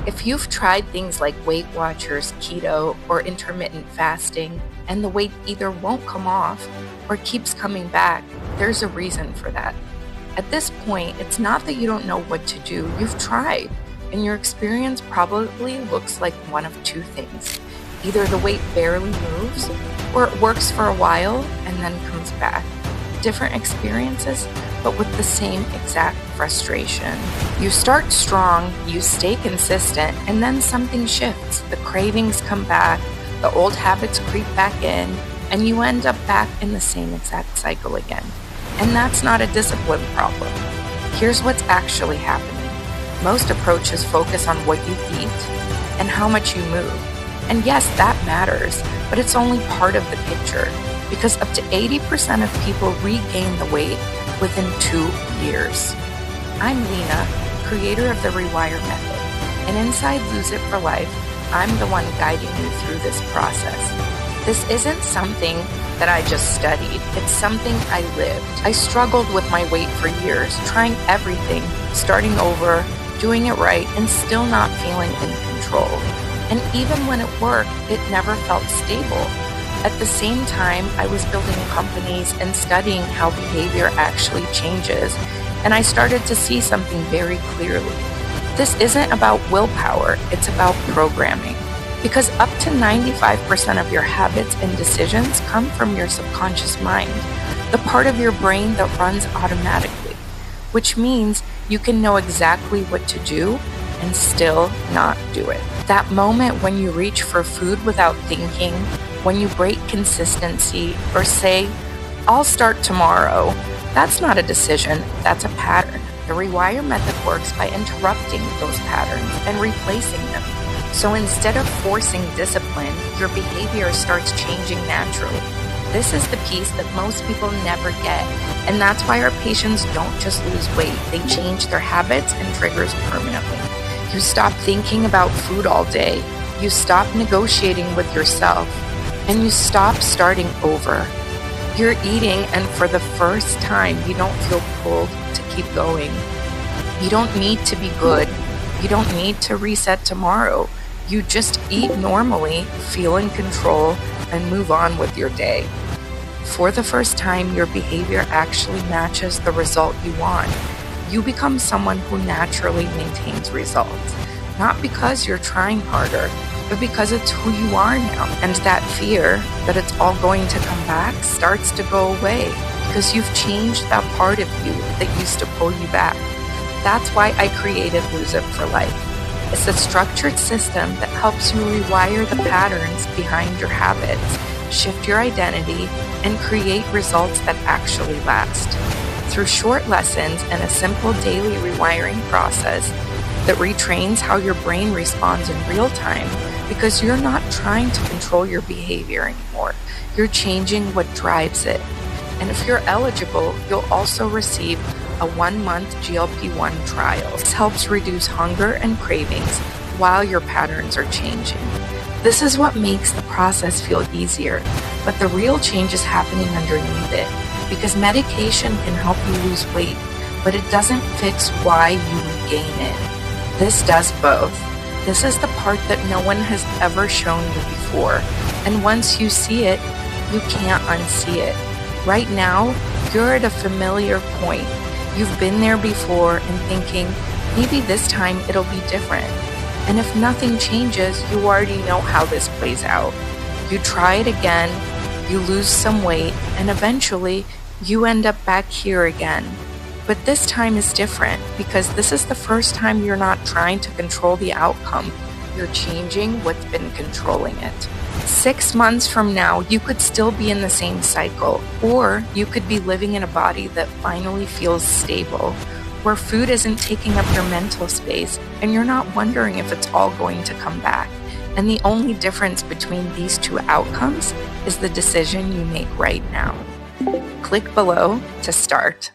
If you've tried things like Weight Watchers, keto, or intermittent fasting, and the weight either won't come off or keeps coming back, there's a reason for that. At this point, it's not that you don't know what to do, you've tried, and your experience probably looks like one of two things. Either the weight barely moves, or it works for a while and then comes back. Different experiences, but with the same exact frustration. You start strong, you stay consistent, and then something shifts. The cravings come back, the old habits creep back in, and you end up back in the same exact cycle again. And that's not a discipline problem. Here's what's actually happening. Most approaches focus on what you eat and how much you move. And yes, that matters, but it's only part of the picture, because up to 80% of people regain the weight within 2 years. I'm Lena, creator of the Rewire Method, and inside Lose It for Life, I'm the one guiding you through this process. This isn't something that I just studied, it's something I lived. I struggled with my weight for years, trying everything, starting over, doing it right, and still not feeling in control. And even when it worked, it never felt stable. At the same time, I was building companies and studying how behavior actually changes, and I started to see something very clearly. This isn't about willpower, it's about programming. Because up to 95% of your habits and decisions come from your subconscious mind, the part of your brain that runs automatically, which means you can know exactly what to do and still not do it. That moment when you reach for food without thinking, when you break consistency or say, I'll start tomorrow, that's not a decision, that's a pattern. The Rewire Method works by interrupting those patterns and replacing them. So instead of forcing discipline, your behavior starts changing naturally. This is the piece that most people never get, and that's why our patients don't just lose weight, they change their habits and triggers permanently. You stop thinking about food all day, you stop negotiating with yourself, and you stop starting over. You're eating, and for the first time, you don't feel pulled to keep going. You don't need to be good. You don't need to reset tomorrow. You just eat normally, feel in control, and move on with your day. For the first time, your behavior actually matches the result you want. You become someone who naturally maintains results, not because you're trying harder, but because it's who you are now. And that fear that it's all going to come back starts to go away because you've changed that part of you that used to pull you back. That's why I created Lose It for Life. It's a structured system that helps you rewire the patterns behind your habits, shift your identity, and create results that actually last. Through short lessons and a simple daily rewiring process that retrains how your brain responds in real time, because you're not trying to control your behavior anymore. You're changing what drives it. And if you're eligible, you'll also receive a 1-month GLP-1 trial. This helps reduce hunger and cravings while your patterns are changing. This is what makes the process feel easier, but the real change is happening underneath it, because medication can help you lose weight, but it doesn't fix why you regain it. This does both. This is the part that no one has ever shown you before, and once you see it, you can't unsee it. Right now, you're at a familiar point. You've been there before and thinking, maybe this time it'll be different. And if nothing changes, you already know how this plays out. You try it again, you lose some weight, and eventually you end up back here again. But this time is different because this is the first time you're not trying to control the outcome. You're changing what's been controlling it. 6 months from now, you could still be in the same cycle, or you could be living in a body that finally feels stable, where food isn't taking up your mental space and you're not wondering if it's all going to come back. And the only difference between these two outcomes is the decision you make right now. Click below to start.